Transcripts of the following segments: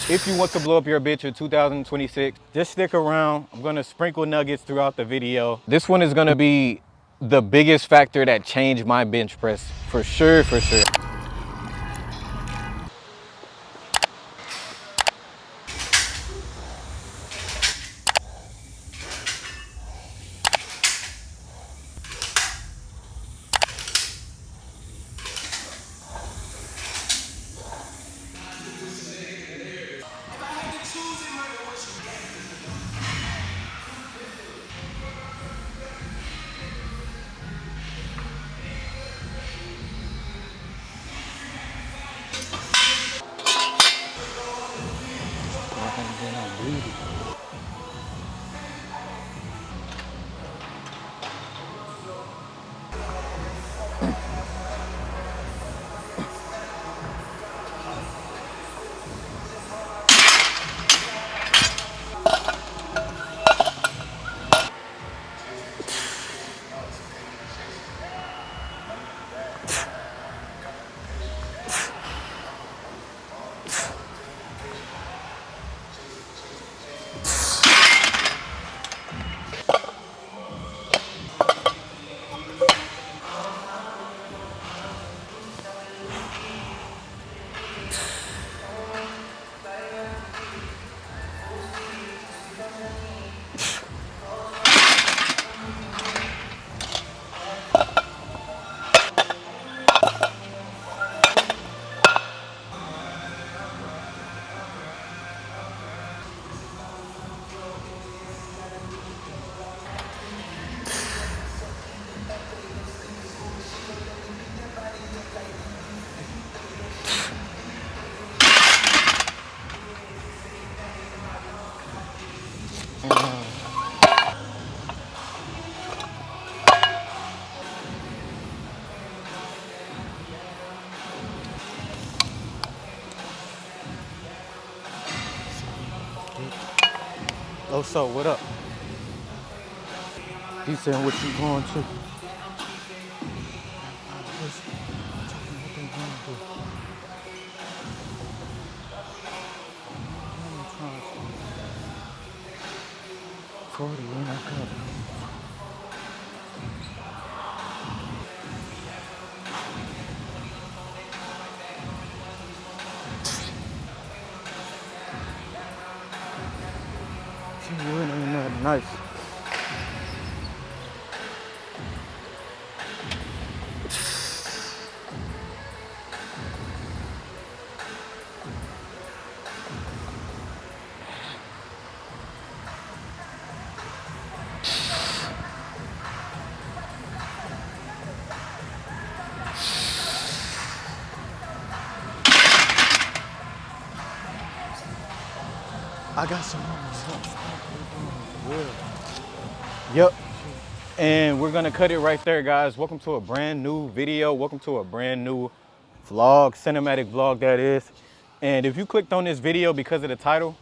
If you want to blow up your bitch in 2026, just stick around. I'm gonna sprinkle nuggets throughout the video. This one is gonna be the biggest factor that changed my bench press, for sure, for sure. Oh, so what up? He saying what you going to? Nice. I got some more. Yep. And we're gonna cut it right there, guys. Welcome to a brand new video. Welcome to a brand new vlog, cinematic vlog that is. And if you clicked on this video because of the title,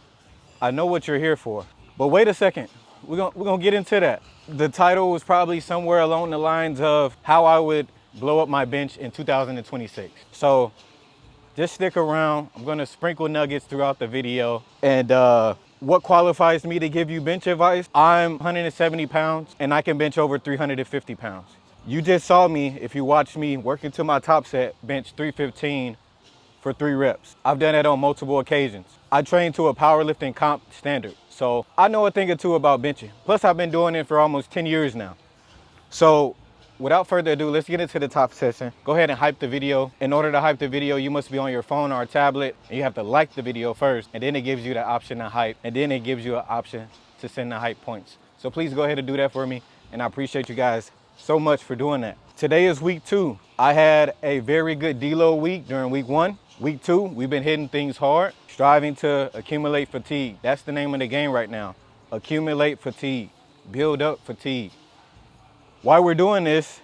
I know what you're here for. But wait a second, we're gonna get into that. The title was probably somewhere along the lines of how I would blow up my bench in 2026. So just stick around. I'm gonna sprinkle nuggets throughout the video. And what qualifies me to give you bench advice? I'm 170 pounds and I can bench over 350 pounds. You just saw me, if you watched me working to my top set, bench 315 for 3 reps. I've done that on multiple occasions. I train to a powerlifting comp standard. So I know a thing or two about benching. Plus I've been doing it for almost 10 years now. So without further ado, let's get into the top session. Go ahead and hype the video. In order to hype the video, you must be on your phone or a tablet. And you have to like the video first, and then it gives you the option to hype, and then it gives you an option to send the hype points. So please go ahead and do that for me, and I appreciate you guys so much for doing that. Today is week 2. I had a very good deload week during week 1. Week 2, we've been hitting things hard, striving to accumulate fatigue. That's the name of the game right now. Accumulate fatigue, build up fatigue. Why we're doing this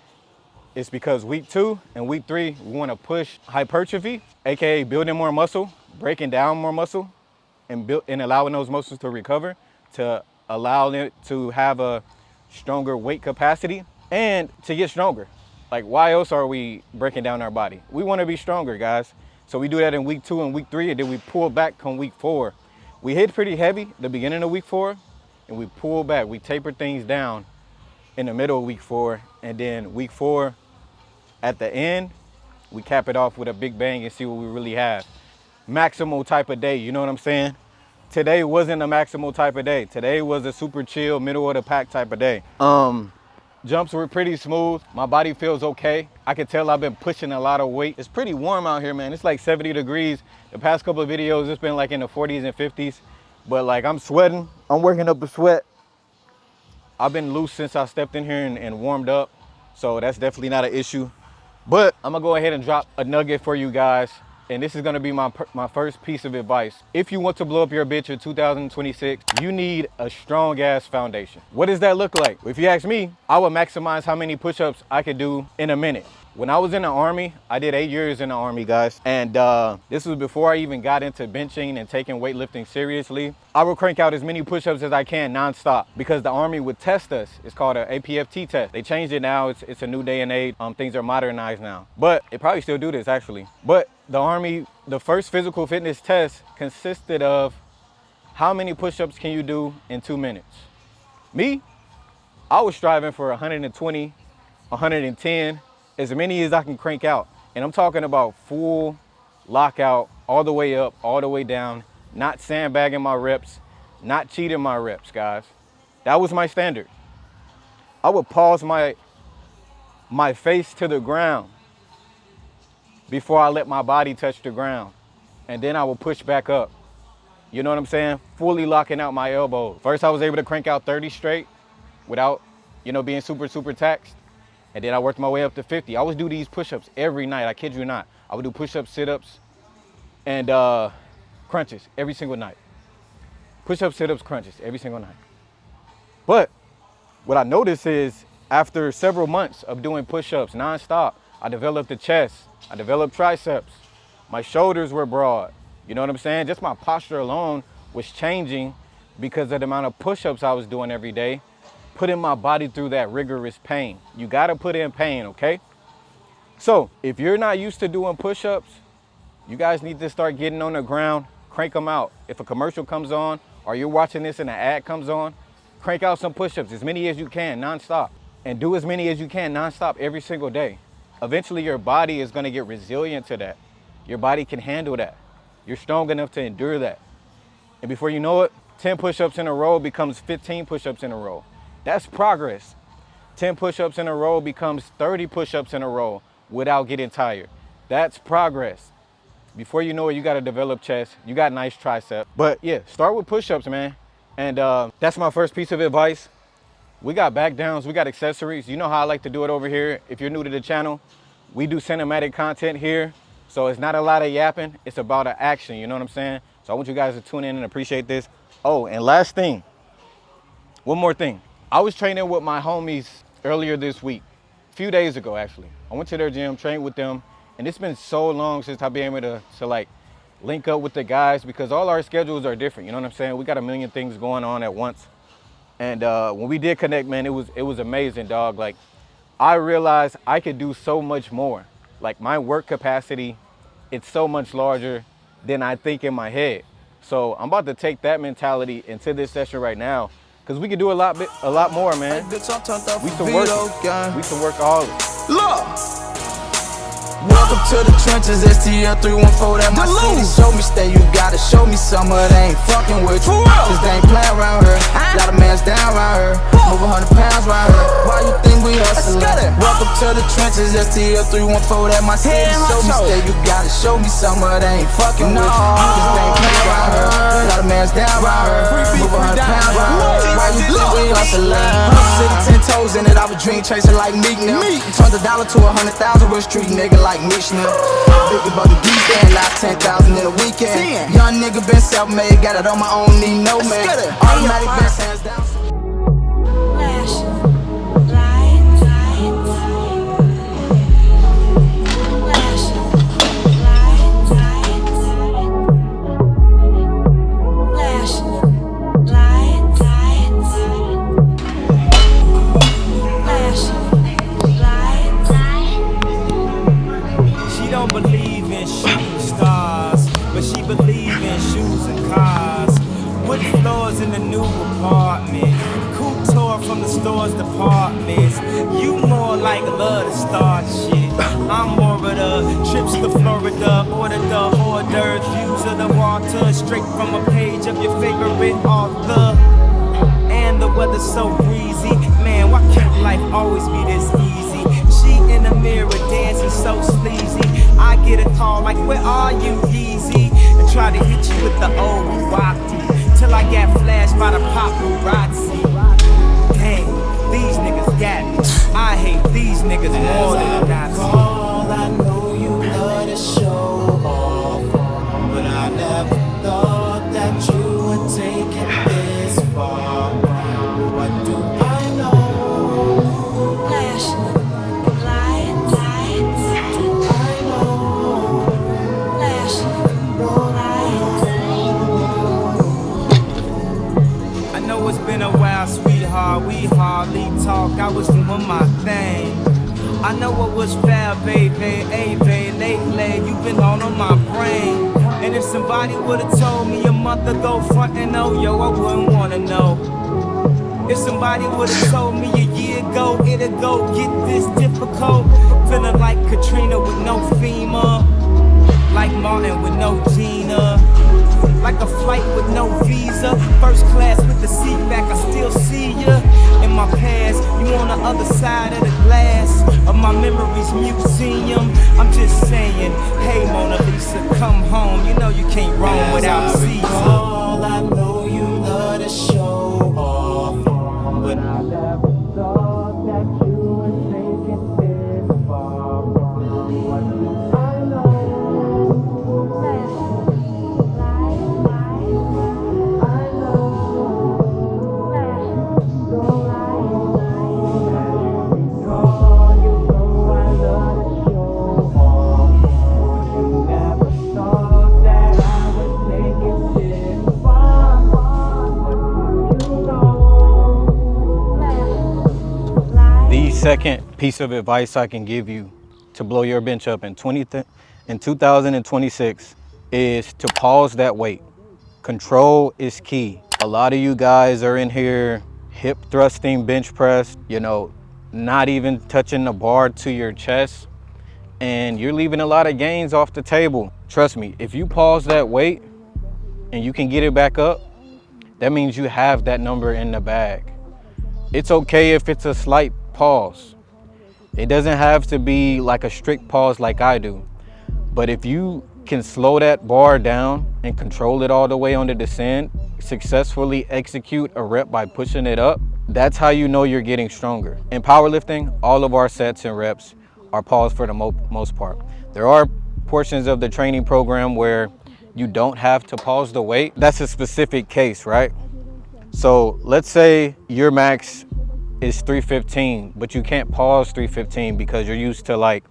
is because week 2 and week 3, we want to push hypertrophy, aka building more muscle, breaking down more muscle, and allowing those muscles to recover, to allow it to have a stronger weight capacity and to get stronger. Like, why else are we breaking down our body? We want to be stronger, guys. So we do that in week 2 and week 3, and then we pull back come week 4. We hit pretty heavy the beginning of week 4, and we pull back. We taper things down in the middle of week 4, and then week 4 at the end, we cap it off with a big bang and see what we really have. Maximal type of day, you know what I'm saying? Today wasn't a maximal type of day. Today was a super chill, middle of the pack type of day. Jumps were pretty smooth. My body feels okay. I can tell I've been pushing a lot of weight. It's pretty warm out here, man. It's like 70 degrees. The past couple of videos, it's been like in the 40s and 50s. But like I'm sweating. I'm working up a sweat. I've been loose since I stepped in here and warmed up. So that's definitely not an issue. But I'm gonna go ahead and drop a nugget for you guys. And this is gonna be my first piece of advice. If you want to blow up your bitch in 2026, you need a strong ass foundation. What does that look like? If you ask me, I would maximize how many push-ups I could do in a minute. When I was in the Army, I did 8 years in the Army, guys. And this was before I even got into benching and taking weightlifting seriously. I would crank out as many push-ups as I can nonstop because the Army would test us. It's called an APFT test. They changed it now. It's a new day and age. Things are modernized now. But they probably still do this, actually. But the Army, the first physical fitness test consisted of how many push-ups can you do in 2 minutes? Me, I was striving for 120, 110, as many as I can crank out. And I'm talking about full lockout, all the way up, all the way down, not sandbagging my reps, not cheating my reps, guys. That was my standard. I would pause my face to the ground before I let my body touch the ground. And then I would push back up. You know what I'm saying? Fully locking out my elbows. First, I was able to crank out 30 straight without, being super taxed. And then I worked my way up to 50. I always do these push-ups every night. I kid you not. I would do push-ups, sit-ups, and crunches every single night. Push-ups, sit-ups, crunches every single night. But what I noticed is after several months of doing push-ups nonstop, I developed the chest. I developed triceps. My shoulders were broad. You know what I'm saying? Just my posture alone was changing because of the amount of push-ups I was doing every day, putting my body through that rigorous pain. You gotta put in pain, okay? So if you're not used to doing push-ups, you guys need to start getting on the ground, crank them out. If a commercial comes on or you're watching this and an ad comes on, crank out some push-ups, as many as you can, nonstop. And do as many as you can nonstop every single day. Eventually your body is gonna get resilient to that. Your body can handle that. You're strong enough to endure that. And before you know it, 10 push-ups in a row becomes 15 push-ups in a row. That's progress. 10 push-ups in a row becomes 30 push-ups in a row without getting tired. That's progress. Before you know it, you got to develop chest. You got nice tricep. But yeah, start with push-ups, man. And that's my first piece of advice. We got back downs, we got accessories. You know how I like to do it over here. If you're new to the channel, we do cinematic content here. So it's not a lot of yapping. It's about an action, you know what I'm saying? So I want you guys to tune in and appreciate this. Oh, and last thing, one more thing. I was training with my homies earlier this week, a few days ago actually. I went to their gym, trained with them, and it's been so long since I've been able to like link up with the guys because all our schedules are different, you know what I'm saying? We got a million things going on at once. And when we did connect, man, it was amazing, dog. Like, I realized I could do so much more. Like, my work capacity, it's so much larger than I think in my head. So I'm about to take that mentality into this session right now, because we can do a lot more, man. We can work all of it. Look! Welcome to the trenches, STL 314, that my city. Show me stay, you gotta show me some of they ain't fucking with you. Cause they ain't playing around here, lot of mans down around here. Move 100 pounds around here, why you think we hustling? Welcome to the trenches, STL 314, that my city. Show me stay, you gotta show me some of they ain't fucking with you. Cause they ain't playing around here, lot of mans down around here. Move 100 pounds around here, why you think we hustling? City 10 toes in it, I was dream chasing like Meek now. Turned $1 to 100,000, we're street nigga like Mishnah. Big about the beat, then lost 10,000 in a weekend. Young nigga been self-made, got it on my own, need no man. Automatic best hands down. Believe in shooting stars. floors in the new apartment. Coupe tour from the store's departments. You more like love to start shit. I'm more of the trips to Florida, order the hors d'oeuvres, views of the water, straight from a page of your favorite author. And the weather's so breezy, man, why can't life always be this easy? She in the mirror dancing so sleazy. I get a call like, where are you, Yeezy? And try to hit you with the old Wapti, till I got flashed by the paparazzi. Damn, these niggas got me. I hate these niggas more than a Nazi. I know you love to show off, but I never thought that you would take it this far. What do I know? Flash, lights, I know. flash, lights. I know it's been a while, sweetheart, we hardly talk. I was doing my thing. I know what was fair, baby, hey, baby, lately you've been all on my brain. And if somebody would've told me a month ago, front and oh, yo, I wouldn't wanna know. If somebody would've told me a year ago, it'd go get this difficult. Feeling like Katrina with no FEMA, like Martin with no Gina, like a flight with no visa, first class with the seat back, I still see ya. In my past, you on the other side of the glass of my memories museum. I'm just saying, hey Mona Lisa, come home. You know you can't roam without Caesar. I know you love to show off, but I never thought that you would take it this far. What do I know? The second piece of advice I can give you to blow your bench up in 2026 is to pause that weight. Control is key. A lot of you guys are in here hip thrusting bench press, you know, not even touching the bar to your chest, and you're leaving a lot of gains off the table. Trust me, if you pause that weight and you can get it back up, that means you have that number in the bag. It's okay if it's a slight pause. It doesn't have to be like a strict pause like I do. But if you can slow that bar down and control it all the way on the descent, successfully execute a rep by pushing it up, that's how you know you're getting stronger. In powerlifting, all of our sets and reps are paused for the most part. There are portions of the training program where you don't have to pause the weight. That's a specific case, right? So let's say your max is 315, but you can't pause 315 because you're used to, like,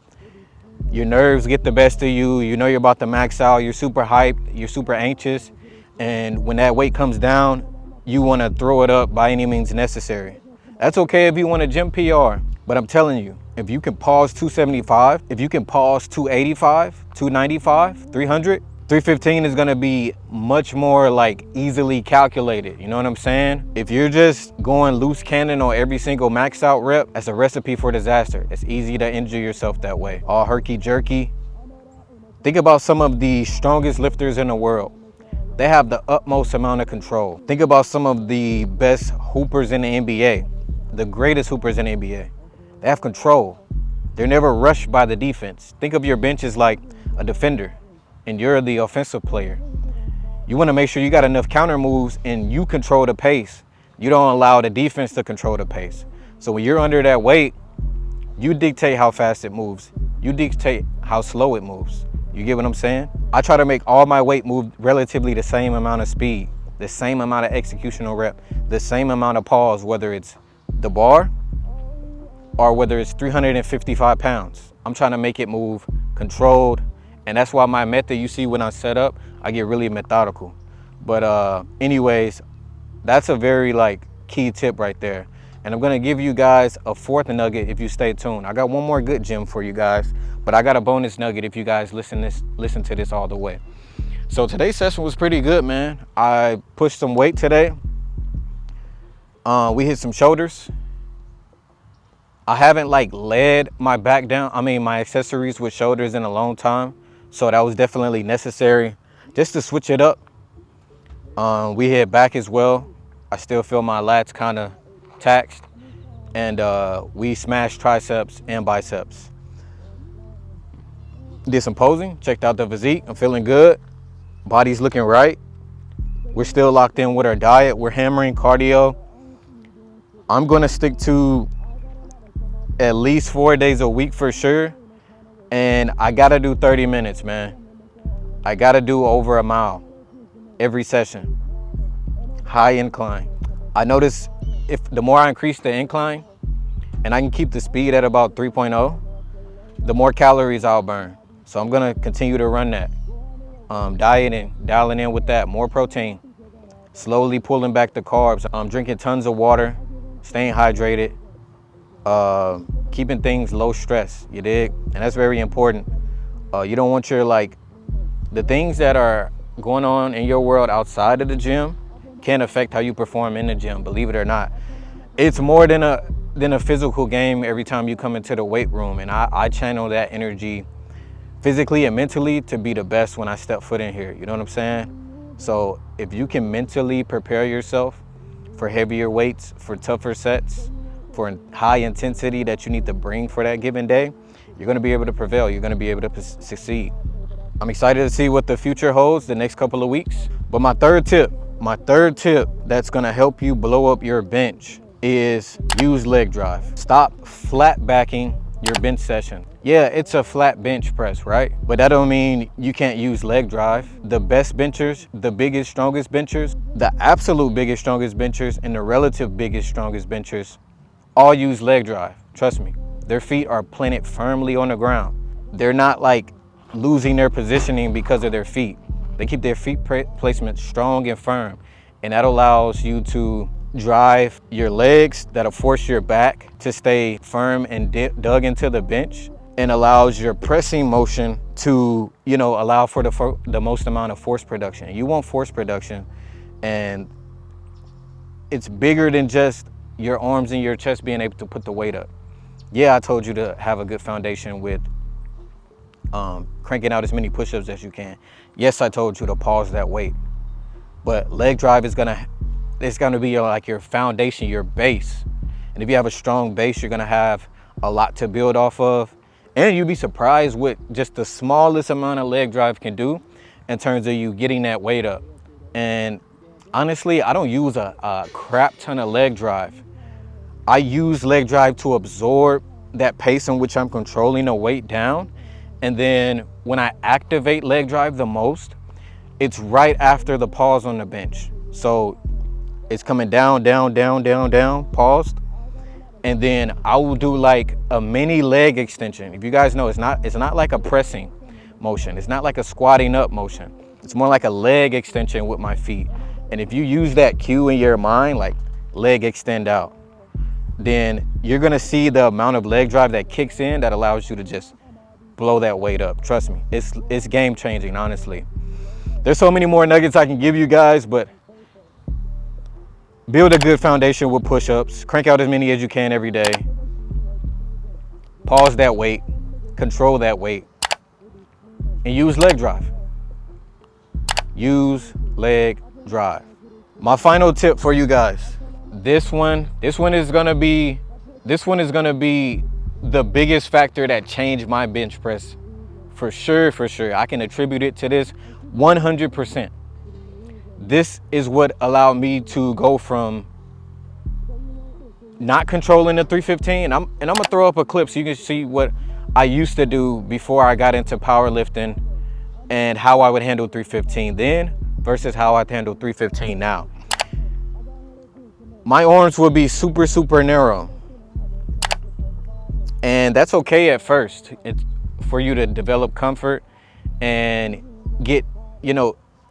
your nerves get the best of you, you know you're about to max out, you're super hyped, you're super anxious, and when that weight comes down, you want to throw it up by any means necessary. That's okay if you want a gym PR, but I'm telling you, if you can pause 275, if you can pause 285, 295, 300, 315 is gonna be much more like easily calculated, you know what I'm saying? If you're just going loose cannon on every single max out rep, that's a recipe for disaster. It's easy to injure yourself that way. All herky jerky. Think about some of the strongest lifters in the world. They have the utmost amount of control. Think about some of the best hoopers in the NBA, the greatest hoopers in the NBA. They have control. They're never rushed by the defense. Think of your bench as like a defender, and you're the offensive player. You want to make sure you got enough counter moves and you control the pace. You don't allow the defense to control the pace. So when you're under that weight, you dictate how fast it moves. You dictate how slow it moves. You get what I'm saying? I try to make all my weight move relatively the same amount of speed, the same amount of executional rep, the same amount of pause, whether it's the bar or whether it's 355 pounds. I'm trying to make it move controlled. And that's why my method, you see when I set up, I get really methodical. But anyways, that's a very key tip right there. And I'm gonna give you guys a fourth nugget if you stay tuned. I got one more good gem for you guys, but I got a bonus nugget if you guys listen to this all the way. So today's session was pretty good, man. I pushed some weight today. We hit some shoulders. I haven't like laid my back down, my accessories with shoulders in a long time. So that was definitely necessary just to switch it up. We hit back as well. I still feel my lats kind of taxed. And we smashed triceps and biceps. Did some posing, checked out the physique. I'm feeling good. Body's looking right. We're still locked in with our diet. We're hammering cardio. I'm gonna stick to at least 4 days a week for sure. And I gotta do 30 minutes, man. I gotta do over a mile every session. High incline. I notice if the more I increase the incline and I can keep the speed at about 3.0, the more calories I'll burn. So I'm gonna continue to run that. Dieting, dialing in with that, more protein, slowly pulling back the carbs. I'm drinking tons of water, staying hydrated, keeping things low stress, you dig? And that's very important. You don't want your, the things that are going on in your world outside of the gym can affect how you perform in the gym, believe it or not. It's more than a physical game every time you come into the weight room, and I channel that energy physically and mentally to be the best when I step foot in here, you know what I'm saying? So if you can mentally prepare yourself for heavier weights, for tougher sets, for high intensity that you need to bring for that given day, you're gonna be able to prevail, you're gonna be able to succeed. I'm excited to see what the future holds the next couple of weeks. But my third tip that's gonna help you blow up your bench is use leg drive. Stop flat backing your bench session. Yeah, it's a flat bench press, right? But that don't mean you can't use leg drive. The best benchers, the biggest, strongest benchers, the absolute biggest, strongest benchers, and the relative biggest, strongest benchers all use leg drive. Trust me. Their feet are planted firmly on the ground. They're not like losing their positioning because of their feet. They keep their feet placement strong and firm. And that allows you to drive your legs, that'll force your back to stay firm and dug into the bench, and allows your pressing motion to, allow for the most amount of force production. You want force production, and it's bigger than just your arms and your chest being able to put the weight up. Yeah, I told you to have a good foundation with cranking out as many push-ups as you can. Yes, I told you to pause that weight, but leg drive is gonna be your foundation, your base. And if you have a strong base, you're gonna have a lot to build off of. And you'd be surprised what just the smallest amount of leg drive can do in terms of you getting that weight up. And honestly, I don't use a crap ton of leg drive. I use leg drive to absorb that pace in which I'm controlling the weight down. And then when I activate leg drive the most, it's right after the pause on the bench. So it's coming down, down, down, down, down, paused. And then I will do like a mini leg extension. If you guys know, it's not like a pressing motion. It's not like a squatting up motion. It's more like a leg extension with my feet. And if you use that cue in your mind, like leg extend out, then you're gonna see the amount of leg drive that kicks in that allows you to just blow that weight up. Trust me, it's game changing, honestly. There's so many more nuggets I can give you guys, but build a good foundation with push-ups. Crank out as many as you can every day. Pause that weight, control that weight, and use leg drive. Use leg drive. My final tip for you guys. This one is gonna be the biggest factor that changed my bench press. For sure. I can attribute it to this 100%. This is what allowed me to go from not controlling the 315. I'm gonna throw up a clip so you can see what I used to do before I got into powerlifting and how I would handle 315 then versus how I handle 315 now. My arms would be super, super narrow. And that's okay at first. It's for you to develop comfort and get,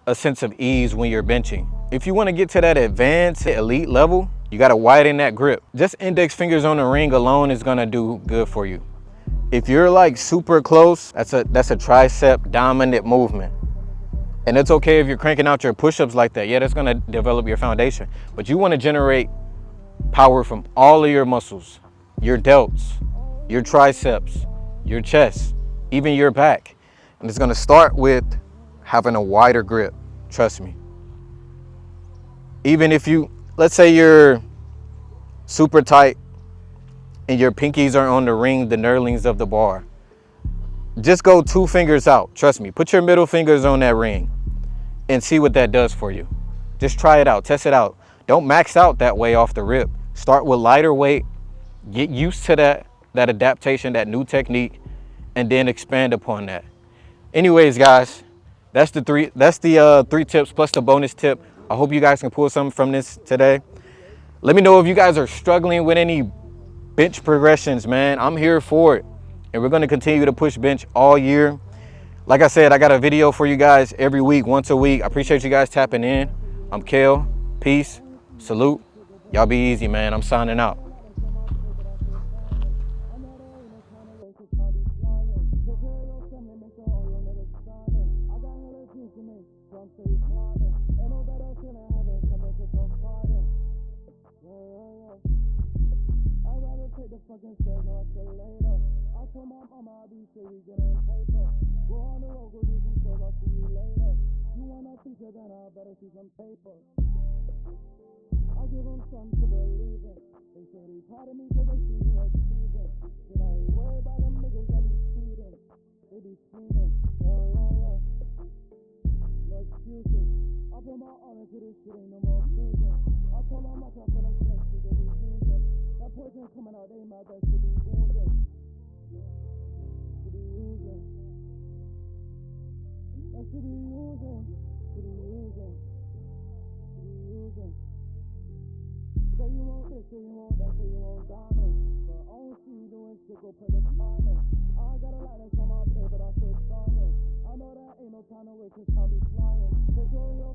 a sense of ease when you're benching. If you want to get to that advanced elite level, you got to widen that grip. Just index fingers on the ring alone is going to do good for you. If you're like super close, that's a tricep dominant movement. And it's okay if you're cranking out your push-ups like that. Yeah, that's gonna develop your foundation. But you wanna generate power from all of your muscles, your delts, your triceps, your chest, even your back. And it's gonna start with having a wider grip, trust me. Even if you, let's say you're super tight and your pinkies are on the ring, the knurlings of the bar, just go 2 fingers out, trust me. Put your middle fingers on that ring and see what that does for you. Just try it out, test it out. Don't max out that way off the rip. Start with lighter weight, get used to that adaptation, that new technique, and then expand upon that. Anyways, guys, that's the 3 tips plus the bonus tip. I hope you guys can pull something from this today. Let me know if you guys are struggling with any bench progressions, man. I'm here for it. And we're gonna continue to push bench all year. Like I said, I got a video for you guys every week, once a week. I appreciate you guys tapping in. I'm Kale, peace, salute. Y'all be easy, man. I'm signing out. Fucking stairs, no escalator. I told my mama I'll be sure we getting paper. Go on the road, go do some shows, I'll see you later. You want a feature, then I better see some paper. I give them something to believe in. They say they proud of me cause they see me as Steven. Shit, I ain't worried about them niggas that be tweeting. They be scheming, no excuses. I put my all into this shit, ain't no more cruising. I told my mother for them snakes who they be using. That poison coming out, they mad that should be oozing. Should be oozing. That should be oozing. Should be oozing. Should be oozing. Say you won't this, say you won't that, say you won't diamond. But I don't see you doing shit, go put the time in. I got a lot that's on my plate, but I still trying. I know that ain't no time to wait, cause I'll be flying. Take care of your